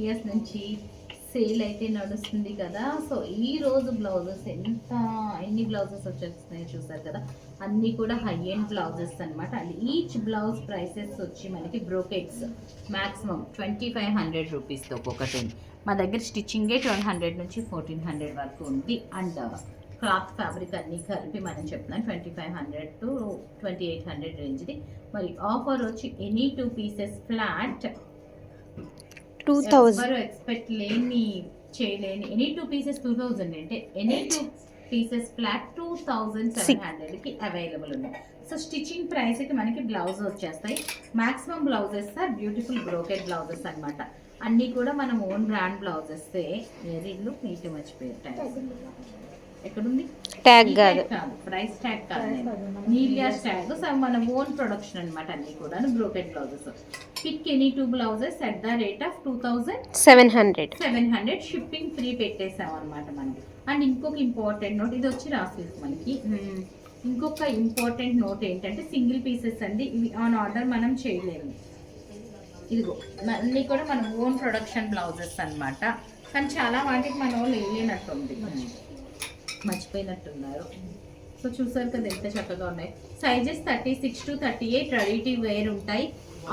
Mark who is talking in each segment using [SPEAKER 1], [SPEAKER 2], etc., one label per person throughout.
[SPEAKER 1] Years నుంచి sale అయితే నడుస్తుంది కదా. సో ఈ రోజు బ్లౌజెస్ ఎన్ని బ్లౌజెస్ వచ్చేస్తున్నాయో చూసారు కదా. అన్నీ కూడా హై ఎండ్ బ్లౌజెస్ అనమాట. అండ్ ఈచ్ బ్లౌజ్ ప్రైసెస్ వచ్చి మనకి బ్రోకెట్స్ మ్యాక్సిమం 2500 రూపీస్తో ఒక్కొక్కటి. మా దగ్గర స్టిచ్చింగే 1200 నుంచి 1400 వరకు ఉంది. అండ్ క్లాత్ ఫ్యాబ్రిక్ అన్నీ కలిపి మనం చెప్తున్నాం 2500 to 2800 రేంజ్ది. మరి ఆఫర్ వచ్చి ఎనీ 2 పీసెస్ ఫ్లాట్ 2000. ఎక్స్పెక్ట్ చేయలేని ఎనీ 2 పీసెస్ 2000 అంటే ఎనీ 2 పీసెస్ ఫ్లాట్ 2700కి అవైలబుల్ ఉన్నాయి. సో స్టిచ్చింగ్ ప్రైస్కి మనకి బ్లౌజ్ వచ్చేస్తాయి. Maximum blouses are beautiful brocade blouses అనమాట. అన్నీ కూడా మనం ఓన్ బ్రాండ్ బ్లౌజెస్. ఇల్లు నీట్ మర్చిపోయారు. ఎక్కడుంది ట్యాగ్ కాదు, ప్రైస్ ట్యాగ్ కాదు, నీలియాస్ ట్యాగ్. సో మన ఓన్ ప్రొడక్షన్ అనమాట. అన్ని కూడా brocade blouses. Pick any 2 blouses at the rate of 2700. Shipping free పెట్టేసాం అనమాట మనం. అండ్ ఇంకొక ఇంపార్టెంట్ నోట్, ఇది వచ్చి రాసేసి మనకి ఇంకొక ఇంపార్టెంట్ నోట్ ఏంటంటే సింగిల్ పీసెస్ అండి. ఇవి ఆన్ ఆర్డర్ మనం చేయలేము. ఇదిగో అన్నీ కూడా మన ఓన్ ప్రొడక్షన్ బ్లౌజెస్ అనమాట. కానీ చాలా వాటికి మన వాళ్ళు వేయలేనట్టుంది, మర్చిపోయినట్టున్నారు. సో చూసారు కదా ఎంత చక్కగా ఉన్నాయి. Sizes 36 to 38 ready to wear ఉంటాయి.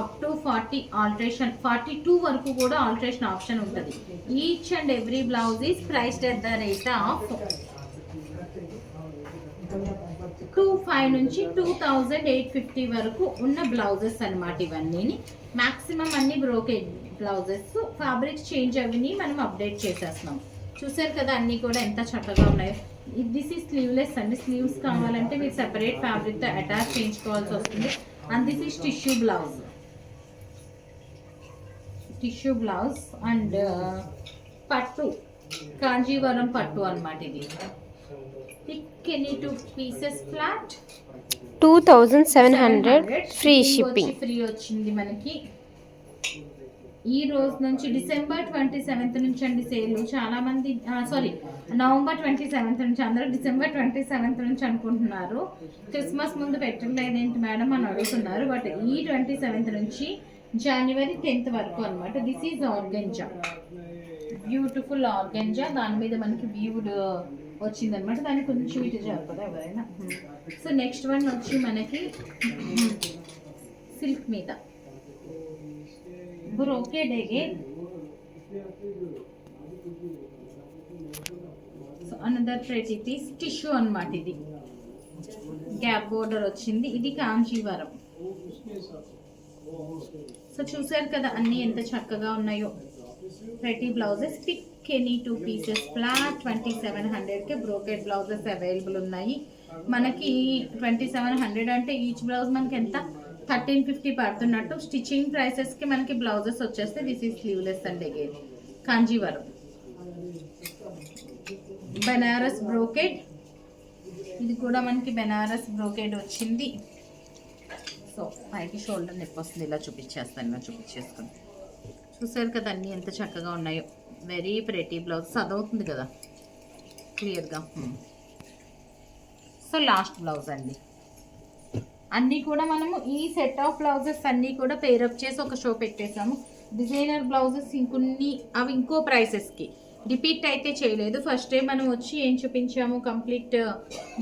[SPEAKER 1] అప్ టు 40 ఆల్టరేషన్, 42 వరకు కూడా ఆల్టరేషన్ ఆప్షన్ ఉంటుంది. Each and every blouse is priced at the rate of 2500 నుంచి 2850 వరకు ఉన్న బ్లౌజెస్ అనమాట. ఇవన్నీ మ్యాక్సిమం అన్ని బ్రోకెడ్ బ్లౌజెస్. ఫ్యాబ్రిక్స్ చేంజ్ అవిని మనం అప్డేట్ చేసేస్తున్నాం. చూసారు కదా అన్నీ కూడా ఎంత చక్కగా ఉన్నాయో. దిస్ ఈ స్లీవ్లెస్ అండి. స్లీవ్స్ కావాలంటే మీరు సెపరేట్ ఫ్యాబ్రిక్తో అటాచ్ చేయించుకోవాల్సి వస్తుంది. And this is tissue blouse and పట్టు, కాంజీవరం పట్టు అనమాట. ఇది pick any 2 pieces flat 2700 free shipping. Free వచ్చింది మనకి ఈ రోజు నుంచి. డిసెంబర్ 27th నుంచి అండి సేల్. చాలా మంది నవంబర్ 27th నుంచి, అందరూ డిసెంబర్ 27th నుంచి అనుకుంటున్నారు. క్రిస్మస్ ముందు పెట్టలేదేంటి మేడం అని అడుగుతున్నారు. బట్ ఈ 27th నుంచి జనవరి 10th వరకు అనమాట. This is organza, beautiful organza. దాని మీద మనకి వ్యూడ్ వచ్చిందనమాట. దానికి కొంచెం ఇటు జరుపుదా ఎవరైనా. సో నెక్స్ట్ వన్ వచ్చి మనకి సిల్క్ మీద brocade again. So another pretty piece tissue అనమాట. ఇది గ్యాప్ బోర్డర్ వచ్చింది. ఇది కాంచీవరం. సో చూసారు కదా అన్నీ ఎంత చక్కగా ఉన్నాయో. Pretty blouses. Pick any 2 pieces flat 2700కి బ్రోకెడ్ బ్లౌజెస్ అవైలబుల్ ఉన్నాయి మనకి. 2700 అంటే ఈచ్ బ్లౌజ్ మనకి ఎంత 1350 పడుతున్నట్టు. స్టిచ్చింగ్ ప్రైసెస్కి మనకి బ్లౌజెస్ వచ్చేస్తే దిస్ ఈజ్ స్లీవ్లెస్ అండి. Again Kanjeevaram Banaras brocade. ఇది కూడా మనకి బెనారస్ బ్రోకెడ్ వచ్చింది. సో పైకి షోల్డర్ నొప్పి వస్తుంది. ఇలా చూపించేసుకుని చూసారు కదా అన్నీ ఎంత చక్కగా ఉన్నాయో. Very pretty blouse. చదవుతుంది కదా క్లియర్గా. సో లాస్ట్ బ్లౌజ్ అండి. అన్నీ కూడా మనము ఈ సెట్ ఆఫ్ బ్లౌజెస్ అన్నీ కూడా పేరప్ చేసి ఒక షో పెట్టేసాము. డిజైనర్ బ్లౌజెస్ ఇంకొన్ని అవి ఇంకో ప్రైసెస్కి రిపీట్ అయితే చేయలేదు. ఫస్ట్ డే మనం వచ్చి ఏం చూపించాము, కంప్లీట్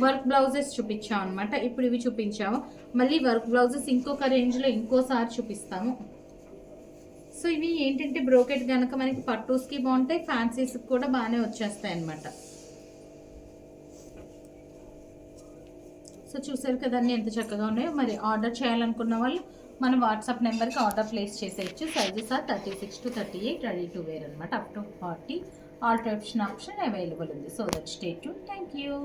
[SPEAKER 1] వర్క్ బ్లౌజెస్ చూపించాము అనమాట. ఇప్పుడు ఇవి చూపించాము. మళ్ళీ వర్క్ బ్లౌజెస్ ఇంకొక రేంజ్లో ఇంకోసారి చూపిస్తాము. సో ఇవి ఏంటంటే బ్రోకెట్ కనుక మనకి పట్టూస్కి బాగుంటాయి, ఫ్యాన్సీస్కి కూడా బాగానే వచ్చేస్తాయి అనమాట. సో చూసారు కదా అన్నీ ఎంత చక్కగా ఉన్నాయో. మరి ఆర్డర్ చేయాలనుకున్న వాళ్ళు మన వాట్సాప్ నెంబర్కి ఆర్డర్ ప్లేస్ చేసేయచ్చు. Sizes are 36 to 38 ready to wear అనమాట. Up to 40 alteration option available ఉంది. So that stay tune. Thank you.